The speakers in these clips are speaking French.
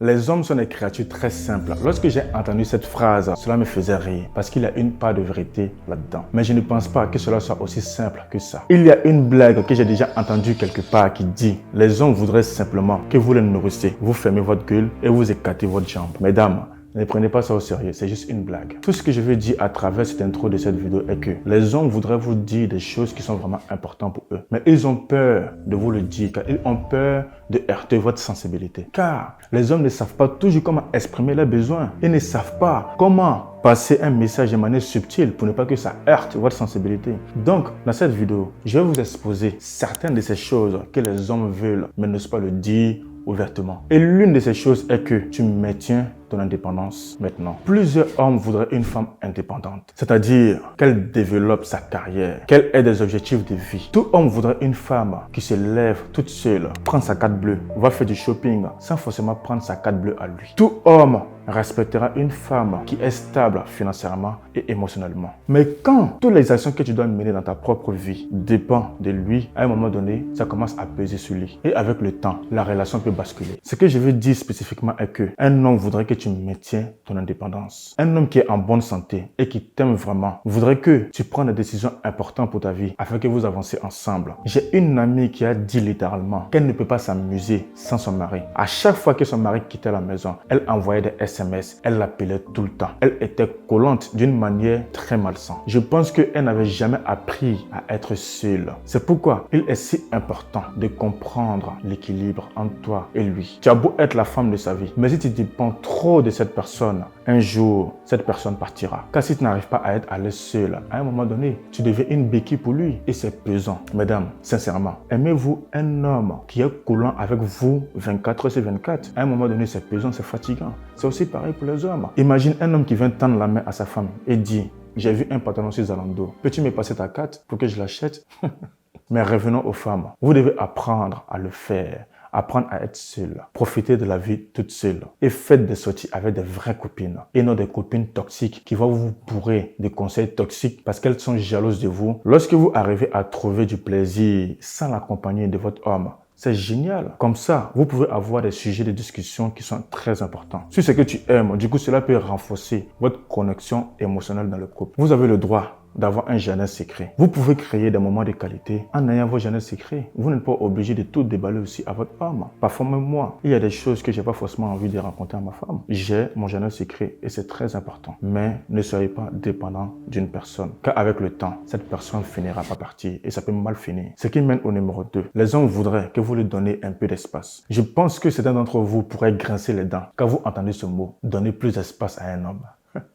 Les hommes sont des créatures très simples. Lorsque j'ai entendu cette phrase, cela me faisait rire parce qu'il y a une part de vérité là-dedans. Mais je ne pense pas que cela soit aussi simple que ça. Il y a une blague que j'ai déjà entendue quelque part qui dit « Les hommes voudraient simplement que vous les nourrissiez, vous fermez votre gueule et vous écartez votre jambe. » Mesdames, ne prenez pas ça au sérieux, c'est juste une blague. Tout ce que je veux dire à travers cette intro de cette vidéo est que les hommes voudraient vous dire des choses qui sont vraiment importantes pour eux. Mais ils ont peur de vous le dire, car ils ont peur de heurter votre sensibilité. Car les hommes ne savent pas toujours comment exprimer leurs besoins. Ils ne savent pas comment passer un message de manière subtile pour ne pas que ça heurte votre sensibilité. Donc, dans cette vidéo, je vais vous exposer certaines de ces choses que les hommes veulent, mais n'osent pas le dire ouvertement. Et l'une de ces choses est que tu maintiens ton indépendance maintenant. Plusieurs hommes voudraient une femme indépendante, c'est-à-dire qu'elle développe sa carrière, qu'elle ait des objectifs de vie. Tout homme voudrait une femme qui se lève toute seule, prend sa carte bleue, va faire du shopping sans forcément prendre sa carte bleue à lui. Tout homme respectera une femme qui est stable financièrement et émotionnellement. Mais quand toutes les actions que tu dois mener dans ta propre vie dépendent de lui, à un moment donné, ça commence à peser sur lui. Et avec le temps, la relation peut basculer. Ce que je veux dire spécifiquement est que un homme voudrait que tu maintiens ton indépendance. Un homme qui est en bonne santé et qui t'aime vraiment voudrait que tu prennes des décisions importantes pour ta vie afin que vous avancez ensemble. J'ai une amie qui a dit littéralement qu'elle ne peut pas s'amuser sans son mari. À chaque fois que son mari quittait la maison, elle envoyait des SMS, elle l'appelait tout le temps. Elle était collante d'une manière très malsaine. Je pense qu'elle n'avait jamais appris à être seule. C'est pourquoi il est si important de comprendre l'équilibre entre toi et lui. Tu as beau être la femme de sa vie, mais si tu dépends trop de cette personne, un jour, cette personne partira. Car si tu n'arrives pas à être à l'aise seul, à un moment donné, tu deviens une béquille pour lui et c'est pesant. Mesdames, sincèrement, aimez-vous un homme qui est coulant avec vous 24 heures sur 24. À un moment donné, c'est pesant, c'est fatigant. C'est aussi pareil pour les hommes. Imagine un homme qui vient tendre la main à sa femme et dit « J'ai vu un pantalon sur Zalando. Peux-tu me passer ta carte pour que je l'achète ?» Mais revenons aux femmes. Vous devez apprendre à le faire. Apprendre à être seul, profiter de la vie toute seule et faites des sorties avec des vraies copines et non des copines toxiques qui vont vous bourrer de conseils toxiques parce qu'elles sont jalouses de vous. Lorsque vous arrivez à trouver du plaisir sans l'accompagner de votre homme, c'est génial. Comme ça, vous pouvez avoir des sujets de discussion qui sont très importants. Sur ce que tu aimes, du coup, cela peut renforcer votre connexion émotionnelle dans le couple. Vous avez le droit d'avoir un jardin secret. Vous pouvez créer des moments de qualité en ayant vos jardins secrets. Vous n'êtes pas obligé de tout déballer aussi à votre femme. Parfois même moi, il y a des choses que j'ai pas forcément envie de raconter à ma femme. J'ai mon jardin secret et c'est très important. Mais ne soyez pas dépendant d'une personne. Car avec le temps, cette personne finira par partir et ça peut mal finir. Ce qui mène au numéro 2. Les hommes voudraient que vous lui donniez un peu d'espace. Je pense que certains d'entre vous pourraient grincer les dents quand vous entendez ce mot. Donner plus d'espace à un homme.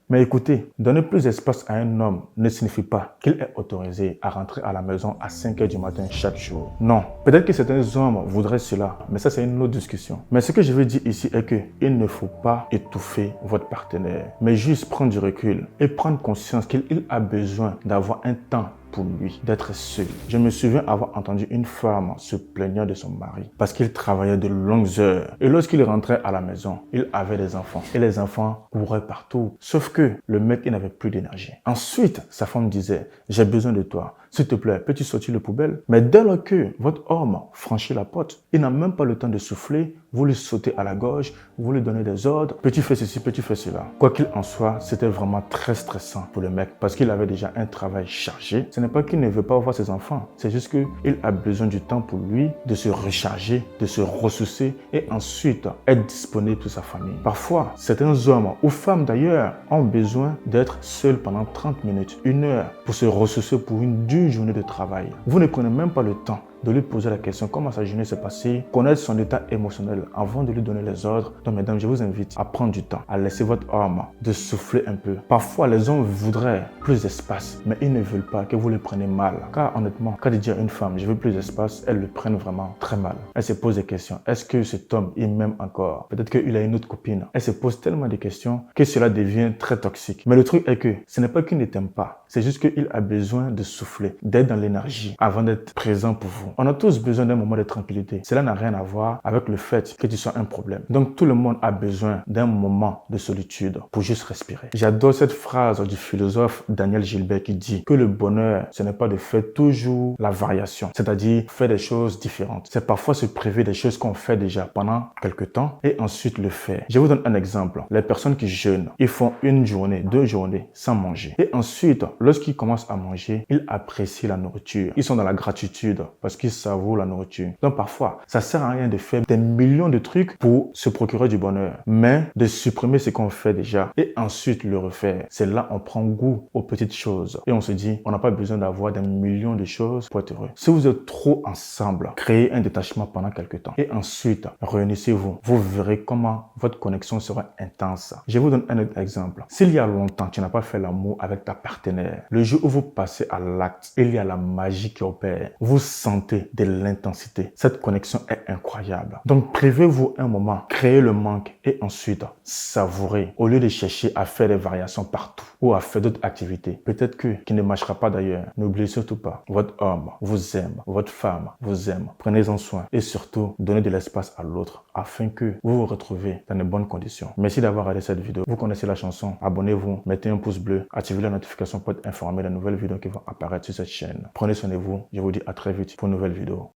Mais écoutez, donner plus d'espace à un homme ne signifie pas qu'il est autorisé à rentrer à la maison à 5 heures du matin chaque jour. Non, peut-être que certains hommes voudraient cela, mais ça c'est une autre discussion. Mais ce que je veux dire ici est qu'il ne faut pas étouffer votre partenaire, mais juste prendre du recul et prendre conscience qu'il a besoin d'avoir un temps pour lui, d'être seul. Je me souviens avoir entendu une femme se plaignant de son mari parce qu'il travaillait de longues heures. Et lorsqu'il rentrait à la maison, il avait des enfants. Et les enfants couraient partout. Sauf que le mec, il n'avait plus d'énergie. Ensuite, sa femme disait, j'ai besoin de toi. S'il te plaît, peux-tu sortir le poubelle? Mais dès lors que votre homme franchit la porte, il n'a même pas le temps de souffler. Vous lui sautez à la gorge, vous lui donnez des ordres. Peux-tu faire ceci, peux-tu faire cela? Quoi qu'il en soit, c'était vraiment très stressant pour le mec parce qu'il avait déjà un travail chargé. Ce n'est pas qu'il ne veut pas voir ses enfants, c'est juste qu'il a besoin du temps pour lui de se recharger, de se ressourcer et ensuite être disponible pour sa famille. Parfois, certains hommes ou femmes d'ailleurs ont besoin d'être seuls pendant 30 minutes, 1 heure pour se ressourcer pour une dure journée de travail. Vous ne prenez même pas le temps de lui poser la question comment sa journée s'est passée, connaître son état émotionnel avant de lui donner les ordres. Donc mesdames, je vous invite à prendre du temps, à laisser votre homme de souffler un peu. Parfois, les hommes voudraient plus d'espace, mais ils ne veulent pas que vous le preniez mal. Car honnêtement, quand ils disent à une femme, je veux plus d'espace, elles le prennent vraiment très mal. Elle se pose des questions. Est-ce que cet homme, il m'aime encore? Peut-être qu'il a une autre copine. Elle se pose tellement de questions que cela devient très toxique. Mais le truc est que ce n'est pas qu'il ne t'aime pas. C'est juste qu'il a besoin de souffler, d'être dans l'énergie avant d'être présent pour vous. On a tous besoin d'un moment de tranquillité. Cela n'a rien à voir avec le fait que tu sois un problème. Donc tout le monde a besoin d'un moment de solitude pour juste respirer. J'adore cette phrase du philosophe Daniel Gilbert qui dit que le bonheur, ce n'est pas de faire toujours la variation, c'est-à-dire faire des choses différentes. C'est parfois se priver des choses qu'on fait déjà pendant quelque temps et ensuite le faire. Je vous donne un exemple. Les personnes qui jeûnent, ils font une journée, 2 journées sans manger. Et ensuite, lorsqu'ils commencent à manger, ils apprécient la nourriture. Ils sont dans la gratitude parce qu'ils savourent la nourriture. Donc parfois, ça sert à rien de faire des millions de trucs pour se procurer du bonheur, mais de supprimer ce qu'on fait déjà et ensuite le refaire. C'est là on prend goût aux petites choses et on se dit, on n'a pas besoin d'avoir des millions de choses pour être heureux. Si vous êtes trop ensemble, créez un détachement pendant quelques temps et ensuite réunissez-vous. Vous verrez comment votre connexion sera intense. Je vous donne un autre exemple. S'il y a longtemps, tu n'as pas fait l'amour avec ta partenaire, le jour où vous passez à l'acte, il y a la magie qui opère. Vous sentez de l'intensité. Cette connexion est incroyable. Donc, privez-vous un moment, créez le manque et ensuite savourez au lieu de chercher à faire des variations partout ou à faire d'autres activités. Peut-être qui ne marchera pas d'ailleurs. N'oubliez surtout pas, votre homme vous aime, votre femme vous aime. Prenez-en soin et surtout, donnez de l'espace à l'autre afin que vous vous retrouvez dans de bonnes conditions. Merci d'avoir regardé cette vidéo. Vous connaissez la chanson. Abonnez-vous, mettez un pouce bleu, activez la notification pour être informé des nouvelles vidéos qui vont apparaître sur cette chaîne. Prenez soin de vous. Je vous dis à très vite pour une nouvelle vidéo.